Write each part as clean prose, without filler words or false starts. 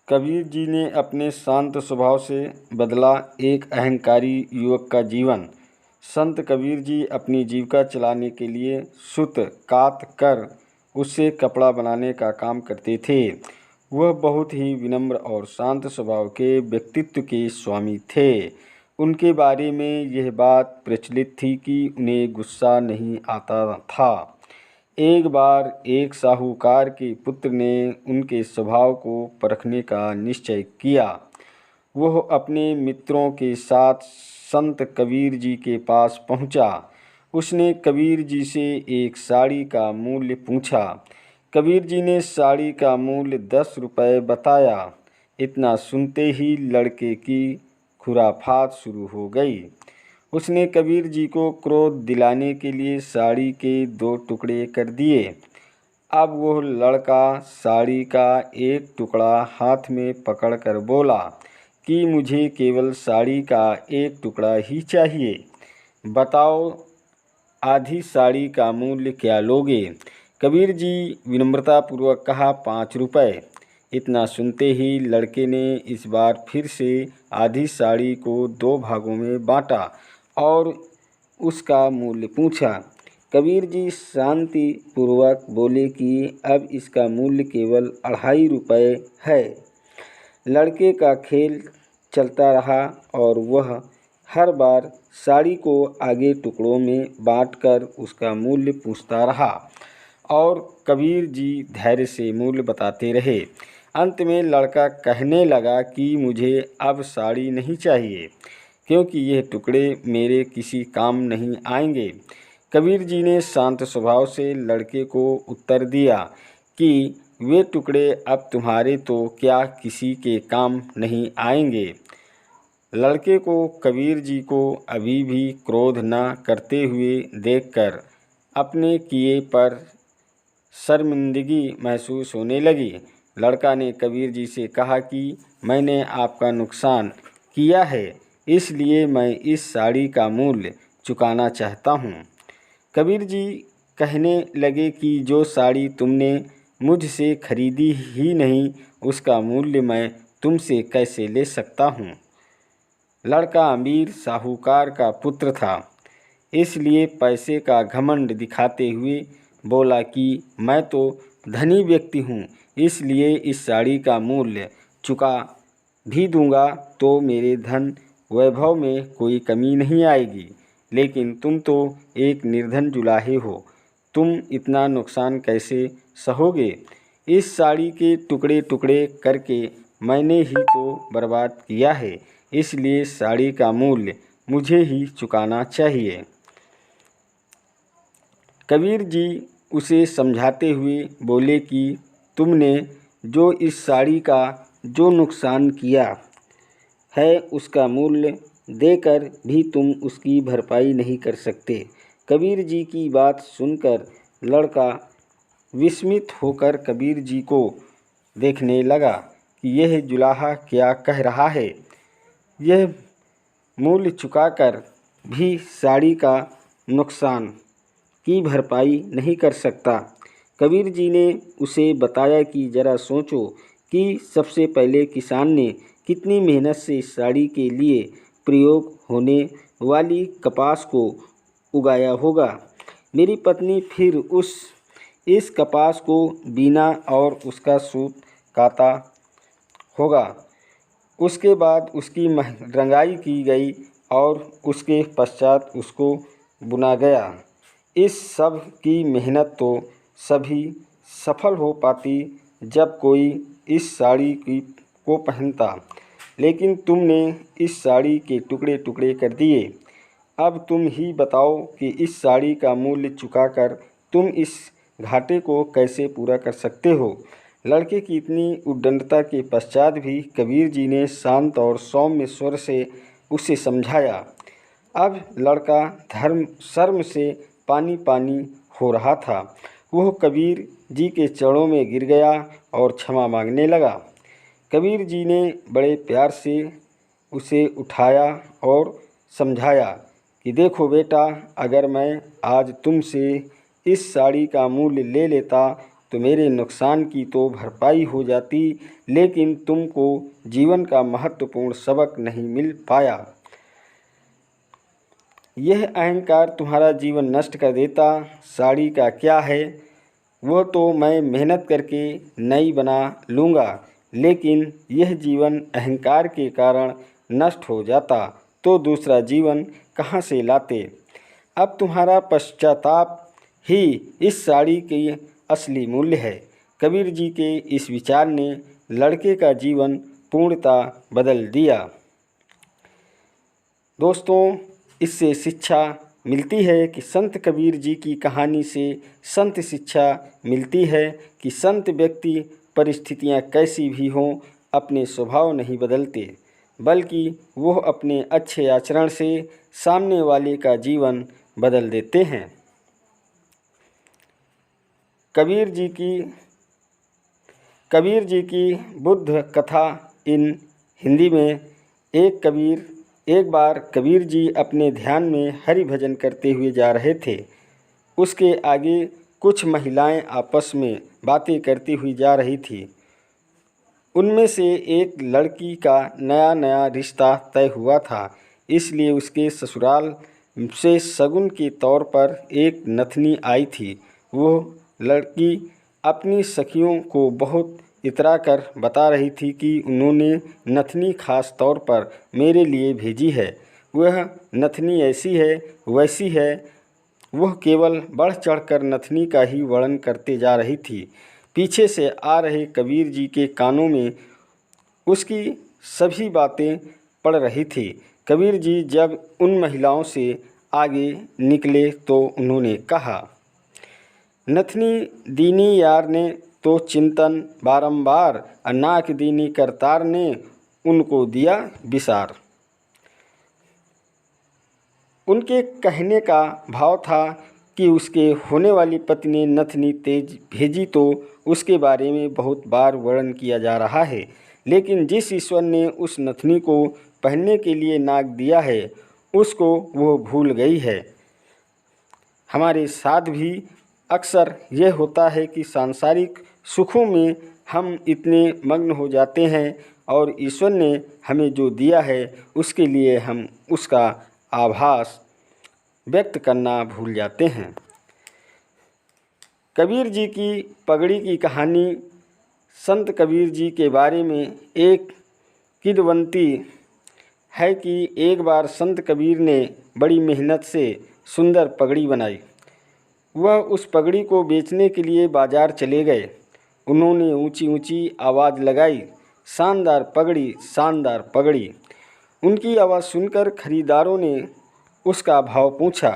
कबीर जी ने अपने शांत स्वभाव से बदला एक अहंकारी युवक का जीवन। संत कबीर जी अपनी जीविका चलाने के लिए सूत कात कर उससे कपड़ा बनाने का काम करते थे। वह बहुत ही विनम्र और शांत स्वभाव के व्यक्तित्व के स्वामी थे। उनके बारे में यह बात प्रचलित थी कि उन्हें गुस्सा नहीं आता था। एक बार एक साहूकार के पुत्र ने उनके स्वभाव को परखने का निश्चय किया। वह अपने मित्रों के साथ संत कबीर जी के पास पहुंचा। उसने कबीर जी से एक साड़ी का मूल्य पूछा। कबीर जी ने साड़ी का मूल्य 10 रुपये बताया। इतना सुनते ही लड़के की खुराफात शुरू हो गई। उसने कबीर जी को क्रोध दिलाने के लिए साड़ी के 2 टुकड़े कर दिए। अब वह लड़का साड़ी का एक टुकड़ा हाथ में पकड़कर बोला कि मुझे केवल साड़ी का एक टुकड़ा ही चाहिए। बताओ, आधी साड़ी का मूल्य क्या लोगे? कबीर जी विनम्रतापूर्वक कहा, 5 रुपये। इतना सुनते ही लड़के ने इस बार फिर से आधी साड़ी को 2 भागों में बांटा और उसका मूल्य पूछा। कबीर जी शांतिपूर्वक बोले कि अब इसका मूल्य केवल 2.5 रुपये है। लड़के का खेल चलता रहा और वह हर बार साड़ी को आगे टुकड़ों में बांटकर उसका मूल्य पूछता रहा और कबीर जी धैर्य से मूल्य बताते रहे। अंत में लड़का कहने लगा कि मुझे अब साड़ी नहीं चाहिए, क्योंकि यह टुकड़े मेरे किसी काम नहीं आएंगे। कबीर जी ने शांत स्वभाव से लड़के को उत्तर दिया कि वे टुकड़े अब तुम्हारे तो क्या किसी के काम नहीं आएंगे। लड़के को कबीर जी को अभी भी क्रोध न करते हुए देखकर अपने किए पर शर्मिंदगी महसूस होने लगी। लड़का ने कबीर जी से कहा कि मैंने आपका नुकसान किया है, इसलिए मैं इस साड़ी का मूल्य चुकाना चाहता हूँ। कबीर जी कहने लगे कि जो साड़ी तुमने मुझसे खरीदी ही नहीं, उसका मूल्य मैं तुमसे कैसे ले सकता हूँ। लड़का अमीर साहूकार का पुत्र था, इसलिए पैसे का घमंड दिखाते हुए बोला कि मैं तो धनी व्यक्ति हूँ, इसलिए इस साड़ी का मूल्य चुका भी दूंगा तो मेरे धन वैभव में कोई कमी नहीं आएगी। लेकिन तुम तो एक निर्धन जुलाहे हो, तुम इतना नुकसान कैसे सहोगे? इस साड़ी के टुकड़े टुकड़े करके मैंने ही तो बर्बाद किया है, इसलिए साड़ी का मूल्य मुझे ही चुकाना चाहिए। कबीर जी उसे समझाते हुए बोले कि तुमने जो इस साड़ी का जो नुकसान किया है, उसका मूल्य देकर भी तुम उसकी भरपाई नहीं कर सकते। कबीर जी की बात सुनकर लड़का विस्मित होकर कबीर जी को देखने लगा कि यह जुलाहा क्या कह रहा है। यह मूल्य चुकाकर भी साड़ी का नुकसान की भरपाई नहीं कर सकता। कबीर जी ने उसे बताया कि जरा सोचो कि सबसे पहले किसान ने कितनी मेहनत से इस साड़ी के लिए प्रयोग होने वाली कपास को उगाया होगा। मेरी पत्नी फिर इस कपास को बीना और उसका सूत काता होगा। उसके बाद उसकी रंगाई की गई और उसके पश्चात उसको बुना गया। इस सब की मेहनत तो सभी सफल हो पाती जब कोई इस साड़ी को पहनता, लेकिन तुमने इस साड़ी के टुकड़े टुकड़े कर दिए। अब तुम ही बताओ कि इस साड़ी का मूल्य चुकाकर तुम इस घाटे को कैसे पूरा कर सकते हो। लड़के की इतनी उद्दंडता के पश्चात भी कबीर जी ने शांत और सौम्य स्वर से उसे समझाया। अब लड़का शर्म से पानी पानी हो रहा था। वह कबीर जी के चरणों में गिर गया और क्षमा मांगने लगा। कबीर जी ने बड़े प्यार से उसे उठाया और समझाया कि देखो बेटा, अगर मैं आज तुमसे इस साड़ी का मूल्य ले लेता तो मेरे नुकसान की तो भरपाई हो जाती, लेकिन तुमको जीवन का महत्वपूर्ण सबक नहीं मिल पाया। यह अहंकार तुम्हारा जीवन नष्ट कर देता। साड़ी का क्या है, वो तो मैं मेहनत करके नई बना लूँगा, लेकिन यह जीवन अहंकार के कारण नष्ट हो जाता तो दूसरा जीवन कहाँ से लाते। अब तुम्हारा पश्चाताप ही इस साड़ी की असली मूल्य है। कबीर जी के इस विचार ने लड़के का जीवन पूर्णतः बदल दिया। दोस्तों, इससे शिक्षा मिलती है कि संत कबीर जी की कहानी से संत शिक्षा मिलती है कि संत व्यक्ति परिस्थितियां कैसी भी हों अपने स्वभाव नहीं बदलते, बल्कि वह अपने अच्छे आचरण से सामने वाले का जीवन बदल देते हैं। कबीर जी की बुद्ध कथा इन हिंदी में। एक बार कबीर जी अपने ध्यान में हरि भजन करते हुए जा रहे थे। उसके आगे कुछ महिलाएं आपस में बातें करती हुई जा रही थी। उनमें से एक लड़की का नया नया रिश्ता तय हुआ था, इसलिए उसके ससुराल से शगुन के तौर पर एक नथनी आई थी। वो लड़की अपनी सखियों को बहुत इतरा कर बता रही थी कि उन्होंने नथनी खास तौर पर मेरे लिए भेजी है। वह नथनी ऐसी है वैसी है। वह केवल बढ़ चढ़कर नथनी का ही वर्णन करते जा रही थी। पीछे से आ रहे कबीर जी के कानों में उसकी सभी बातें पड़ रही थी। कबीर जी जब उन महिलाओं से आगे निकले तो उन्होंने कहा, नथनी दीनी यार ने तो चिंतन बारंबार, नाक दीनी करतार ने उनको दिया विसार। उनके कहने का भाव था कि उसके होने वाली पत्नी ने नथनी तेज भेजी तो उसके बारे में बहुत बार वर्णन किया जा रहा है, लेकिन जिस ईश्वर ने उस नथनी को पहनने के लिए नाक दिया है उसको वो भूल गई है। हमारे साथ भी अक्सर यह होता है कि सांसारिक सुखों में हम इतने मग्न हो जाते हैं और ईश्वर ने हमें जो दिया है उसके लिए हम उसका आभास व्यक्त करना भूल जाते हैं। कबीर जी की पगड़ी की कहानी। संत कबीर जी के बारे में एक किंवदंती है कि एक बार संत कबीर ने बड़ी मेहनत से सुंदर पगड़ी बनाई। वह उस पगड़ी को बेचने के लिए बाजार चले गए। उन्होंने ऊंची ऊंची आवाज़ लगाई, शानदार पगड़ी, शानदार पगड़ी। उनकी आवाज़ सुनकर खरीदारों ने उसका भाव पूछा।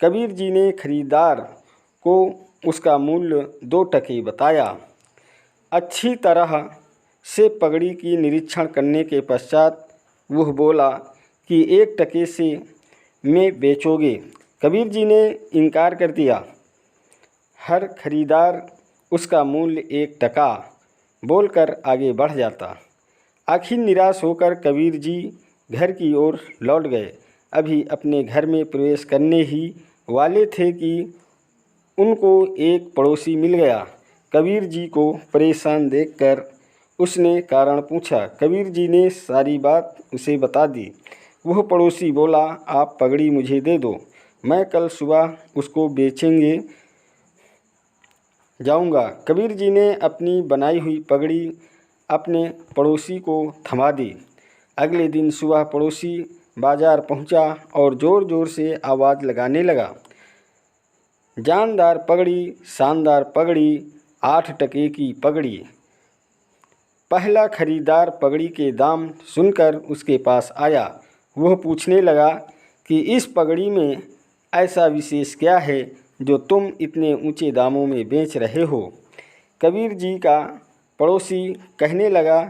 कबीर जी ने खरीदार को उसका मूल्य 2 टके बताया। अच्छी तरह से पगड़ी की निरीक्षण करने के पश्चात वह बोला कि 1 टके से में बेचोगे। कबीर जी ने इनकार कर दिया। हर खरीदार उसका मूल्य 1 टका बोलकर आगे बढ़ जाता। आखिर निराश होकर कबीर जी घर की ओर लौट गए। अभी अपने घर में प्रवेश करने ही वाले थे कि उनको एक पड़ोसी मिल गया। कबीर जी को परेशान देखकर उसने कारण पूछा। कबीर जी ने सारी बात उसे बता दी। वह पड़ोसी बोला, आप पगड़ी मुझे दे दो, मैं कल सुबह उसको बेचेंगे जाऊंगा। कबीर जी ने अपनी बनाई हुई पगड़ी अपने पड़ोसी को थमा दी। अगले दिन सुबह पड़ोसी बाजार पहुंचा और ज़ोर ज़ोर से आवाज़ लगाने लगा, जानदार पगड़ी, शानदार पगड़ी, 8 टके की पगड़ी। पहला खरीदार पगड़ी के दाम सुनकर उसके पास आया। वह पूछने लगा कि इस पगड़ी में ऐसा विशेष क्या है जो तुम इतने ऊंचे दामों में बेच रहे हो। कबीर जी का पड़ोसी कहने लगा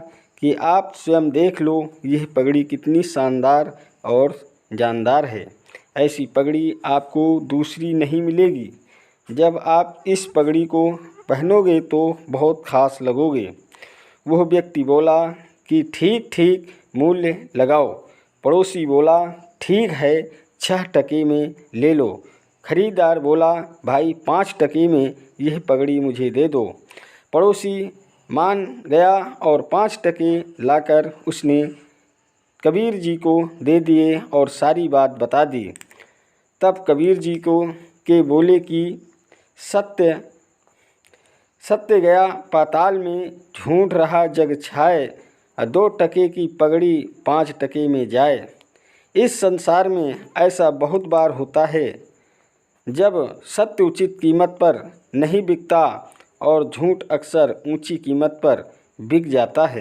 कि आप स्वयं देख लो, यह पगड़ी कितनी शानदार और जानदार है। ऐसी पगड़ी आपको दूसरी नहीं मिलेगी। जब आप इस पगड़ी को पहनोगे तो बहुत खास लगोगे। वह व्यक्ति बोला कि ठीक ठीक मूल्य लगाओ। पड़ोसी बोला, ठीक है, 6 टके में ले लो। खरीदार बोला, भाई 5 टके में यह पगड़ी मुझे दे दो। पड़ोसी मान गया और 5 टके लाकर उसने कबीर जी को दे दिए और सारी बात बता दी। तब कबीर जी को के बोले कि सत्य सत्य गया पाताल में, झूठ रहा जग छाए, 2 टके की पगड़ी 5 टके में जाए। इस संसार में ऐसा बहुत बार होता है जब सत्य उचित कीमत पर नहीं बिकता और झूठ अक्सर ऊंची कीमत पर बिक जाता है।